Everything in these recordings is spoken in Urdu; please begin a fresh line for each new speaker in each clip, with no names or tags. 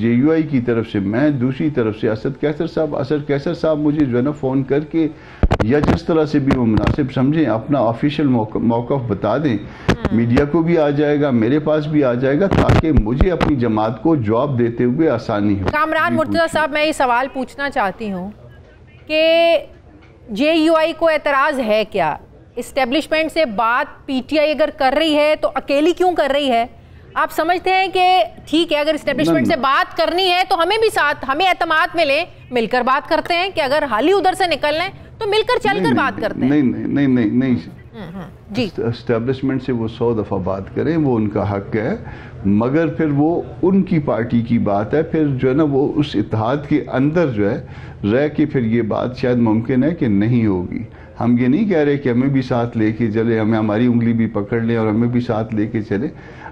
JUI کی طرف سے میں، دوسری طرف سے اسد کیسر صاحب مجھے جو ہے نا فون کر کے یا جس طرح سے بھی وہ مناسب سمجھیں اپنا آفیشیل موقف بتا دیں، میڈیا کو بھی آ جائے گا، میرے پاس بھی آ جائے گا، تاکہ مجھے اپنی جماعت کو جواب دیتے ہوئے آسانی ہو۔
کامران مرتضیٰ صاحب، میں یہ سوال پوچھنا چاہتی ہوں کہ JUI کو اعتراض ہے کیا؟ اسٹیبلشمنٹ سے بات PTI اگر کر رہی ہے تو اکیلی کیوں کر رہی ہے؟ آپ سمجھتے ہیں کہ ٹھیک ہے اگر اسٹیبلشمنٹ سے بات کرنی ہے تو ہمیں بھی ساتھ، ہمیں اعتماد میں لیں، مل کر بات کرتے ہیں، کہ اگر حال ہی ادھر سے نکل لیں تو مل کر چل کر بات کرتے ہیں؟
نہیں
جی،
اسٹیبلشمنٹ سے وہ 100 دفعہ بات کریں، وہ ان کا حق ہے، مگر پھر وہ ان کی پارٹی کی بات ہے، پھر جو ہے نا وہ اس اتحاد کے اندر جو ہے رہ کے پھر یہ بات شاید ممکن ہے کہ نہیں ہوگی۔ ہم یہ نہیں کہہ رہے کہ ہمیں بھی ساتھ لے کے چلے، ہمیں ہماری انگلی بھی پکڑ لیں اور ہمیں بھی ساتھ لے کے چلے۔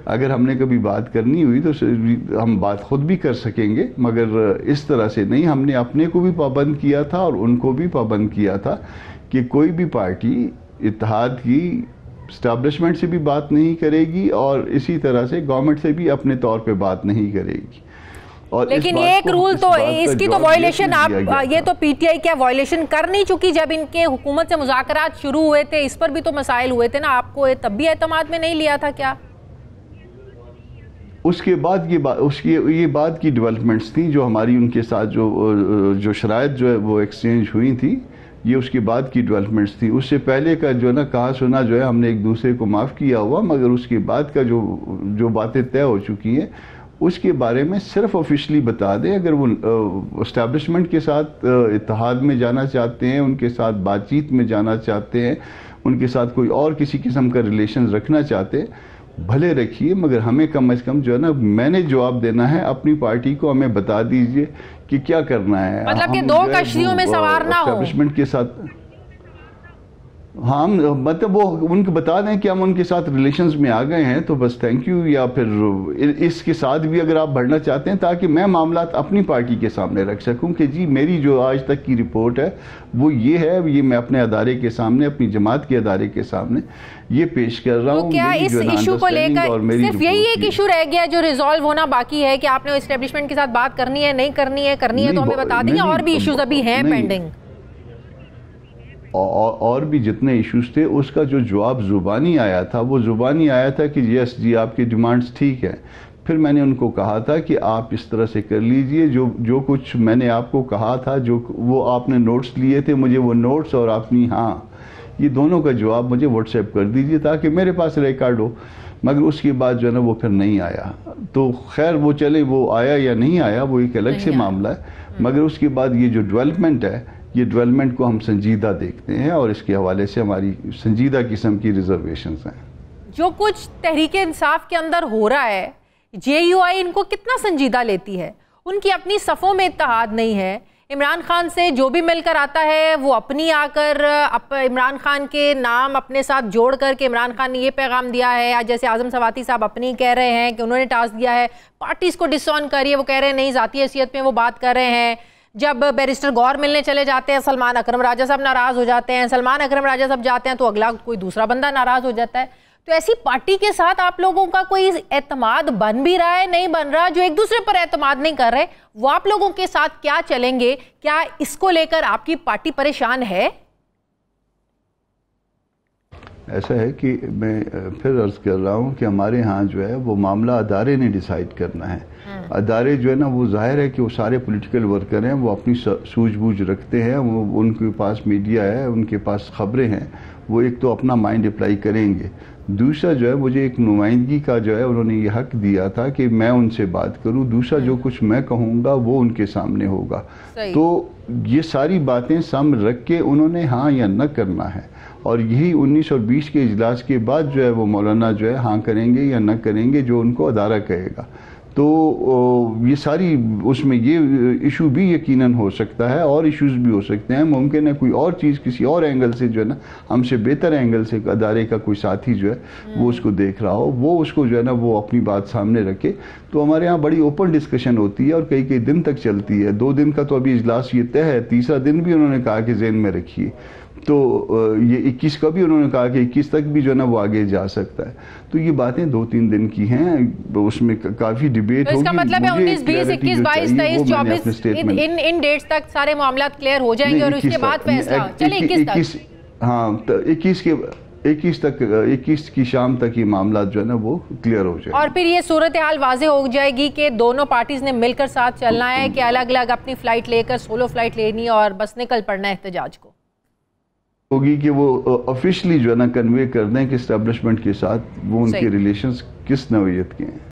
اگر ہم نے کبھی بات کرنی ہوئی تو ہم بات خود بھی کر سکیں گے، مگر اس طرح سے نہیں۔ ہم نے اپنے کو بھی پابند کیا تھا اور ان کو بھی پابند کیا تھا کہ کوئی بھی پارٹی اتحاد کی اسٹیبلشمنٹ سے بھی بات نہیں کرے گی اور اسی طرح سے گورنمنٹ سے بھی اپنے طور پہ بات نہیں کرے گی۔
لیکن یہ ایک رول تو اس کی تو وائلیشن، آپ یہ تو PTI کیا وائلیشن کر نہیں چکی؟ جب ان کے حکومت سے مذاکرات شروع ہوئے تھے اس پر بھی تو مسائل ہوئے تھے نا، آپ کو تب بھی اعتماد میں نہیں لیا تھا کیا؟
اس کے بعد یہ بات کی ڈیولپمنٹس تھیں جو ہماری ان کے ساتھ جو شرائط جو ہے وہ ایکسچینج ہوئی تھی، یہ اس کے بعد کی ڈیولپمنٹس تھی۔ اس سے پہلے کا جو ہے نا کہا سنا جو ہے ہم نے ایک دوسرے کو معاف کیا ہوا، مگر اس کے بعد کا جو باتیں طے ہو چکی ہیں اس کے بارے میں صرف آفیشلی بتا دیں۔ اگر وہ اسٹیبلشمنٹ کے ساتھ اتحاد میں جانا چاہتے ہیں، ان کے ساتھ بات چیت میں جانا چاہتے ہیں، ان کے ساتھ کوئی اور کسی قسم کا ریلیشن رکھنا چاہتے ہیں، بھلے رکھیے، مگر ہمیں کم از کم جو ہے نا میں نے جواب دینا ہے اپنی پارٹی کو، ہمیں بتا دیجئے کہ کیا کرنا ہے۔
مطلب کہ دو کشتیوں میں سوار نہ ہو
اسٹیبلشمنٹ کے ساتھ، ہم مطلب وہ ان کو بتا دیں کہ ہم ان کے ساتھ ریلیشنز میں آ گئے ہیں تو بس تھینک یو، یا پھر اس کے ساتھ بھی اگر آپ بڑھنا چاہتے ہیں تاکہ میں معاملات اپنی پارٹی کے سامنے رکھ سکوں کہ جی میری جو آج تک کی رپورٹ ہے وہ یہ ہے، یہ میں اپنے ادارے کے سامنے، اپنی جماعت کے ادارے کے سامنے یہ پیش کر رہا ہوں۔
تو کیا اس ایشو کو لے کر صرف یہی ایک ایشو رہ گیا جو ریزالو ہونا باقی ہے کہ آپ نے اسٹیبلشمنٹ کے ساتھ بات کرنی ہے، نہیں کرنی ہے تو ہمیں بتا دیں، اور بھی ایشوز ابھی ہیں پینڈنگ؟
اور بھی جتنے ایشوز تھے اس کا جو جواب زبانی آیا تھا وہ زبانی آیا تھا کہ یس جی آپ کی ڈیمانڈز ٹھیک ہیں۔ پھر میں نے ان کو کہا تھا کہ آپ اس طرح سے کر لیجئے، جو کچھ میں نے آپ کو کہا تھا، جو وہ آپ نے نوٹس لیے تھے، مجھے وہ نوٹس اور اپنی ہاں یہ دونوں کا جواب مجھے واٹس ایپ کر دیجئے تاکہ میرے پاس ریکارڈ ہو۔ مگر اس کے بعد جو ہے نا وہ پھر نہیں آیا، تو خیر وہ چلے، وہ آیا یا نہیں آیا وہ ایک الگ سے معاملہ ہے، مگر اس کے بعد یہ جو ڈیولپمنٹ ہے یہ ڈیولپمنٹ کو ہم سنجیدہ دیکھتے ہیں اور اس کے حوالے سے ہماری سنجیدہ قسم کی ریزرویشنز ہیں۔
جو کچھ تحریک انصاف کے اندر ہو رہا ہے JUI ان کو کتنا سنجیدہ لیتی ہے؟ ان کی اپنی صفوں میں اتحاد نہیں ہے، عمران خان سے جو بھی مل کر آتا ہے وہ اپنی آ کر عمران خان کے نام اپنے ساتھ جوڑ کر کے عمران خان نے یہ پیغام دیا ہے، جیسے اعظم سواتی صاحب اپنی کہہ رہے ہیں کہ انہوں نے ٹاسک دیا ہے، پارٹیز کو ڈس آن کریے، وہ کہہ رہے ہیں نہیں ذاتی حیثیت میں وہ بات کر رہے ہیں۔ جب بیرسٹر گور ملنے چلے جاتے ہیں سلمان اکرم راجہ صاحب ناراض ہو جاتے ہیں، سلمان اکرم راجہ صاحب جاتے ہیں تو اگلا کوئی دوسرا بندہ ناراض ہو جاتا ہے۔ تو ایسی پارٹی کے ساتھ آپ لوگوں کا کوئی اعتماد بن بھی رہا ہے، نہیں بن رہا؟ جو ایک دوسرے پر اعتماد نہیں کر رہے وہ آپ لوگوں کے ساتھ کیا چلیں گے؟ کیا اس کو لے کر آپ کی پارٹی پریشان ہے؟
ایسا ہے کہ میں پھر عرض کر رہا ہوں کہ ہمارے ہاں جو ہے وہ معاملہ ادارے نے ڈیسائیڈ کرنا ہے۔ ادارے جو ہے نا وہ ظاہر ہے کہ وہ سارے پولیٹیکل ورکر ہیں، وہ اپنی سوجھ بوجھ رکھتے ہیں، وہ ان کے پاس میڈیا ہے، ان کے پاس خبریں ہیں، وہ ایک تو اپنا مائنڈ اپلائی کریں گے، دوسرا جو ہے مجھے ایک نمائندگی کا جو ہے انہوں نے یہ حق دیا تھا کہ میں ان سے بات کروں، دوسرا جو کچھ میں کہوں گا وہ ان کے سامنے ہوگا۔ تو یہ ساری باتیں سامنے رکھ کے انہوں نے ہاں یا نہ کرنا ہے، اور یہی 19 اور 20 کے اجلاس کے بعد جو ہے وہ مولانا جو ہے ہاں کریں گے یا نہ کریں گے جو ان کو ادارہ کہے گا۔ تو یہ ساری اس میں یہ ایشو بھی یقیناً ہو سکتا ہے، اور ایشوز بھی ہو سکتے ہیں، ممکن ہے کوئی اور چیز کسی اور اینگل سے جو ہے نا ہم سے بہتر اینگل سے ادارے کا کوئی ساتھی جو ہے وہ اس کو دیکھ رہا ہو، وہ اس کو جو ہے نا وہ اپنی بات سامنے رکھے۔ تو ہمارے ہاں بڑی اوپن ڈسکشن ہوتی ہے اور کئی کئی دن تک چلتی ہے، 2 دن کا تو ابھی اجلاس یہ طے ہے، تیسرا دن بھی انہوں نے کہا کہ ذہن میں رکھیے۔ تو یہ 21 کا بھی انہوں نے کہا کہ 21 تک بھی جو ہے نا وہ آگے جا سکتا ہے. تو یہ باتیں 2-3 دن کی ہیں, اس میں کافی ڈیبیٹ ہوگی.
اس کا مطلب ہے 19, 20, 21, 22, 23, 24 ان ڈیٹس تک سارے معاملات کلیئر ہو جائیں گے اور اس کے بعد فیصلہ چلے 21 تک.
ہاں 21 کی شام تک یہ معاملات جو ہے نا وہ کلیئر ہو جائے.
اور پھر یہ صورتحال واضح ہو جائے گی کہ دونوں پارٹیز نے مل کر ساتھ چلنا ہے کہ الگ الگ اپنی فلائٹ لے کر سولو فلائٹ لینی ہے اور بس نکل پڑنا ہے احتجاج کو.
ہوگی کہ وہ آفیشلی جو ہے نا کنوے کر دیں کہ اسٹیبلشمنٹ کے ساتھ وہ ان کے ریلیشنز کس نوعیت کے ہیں.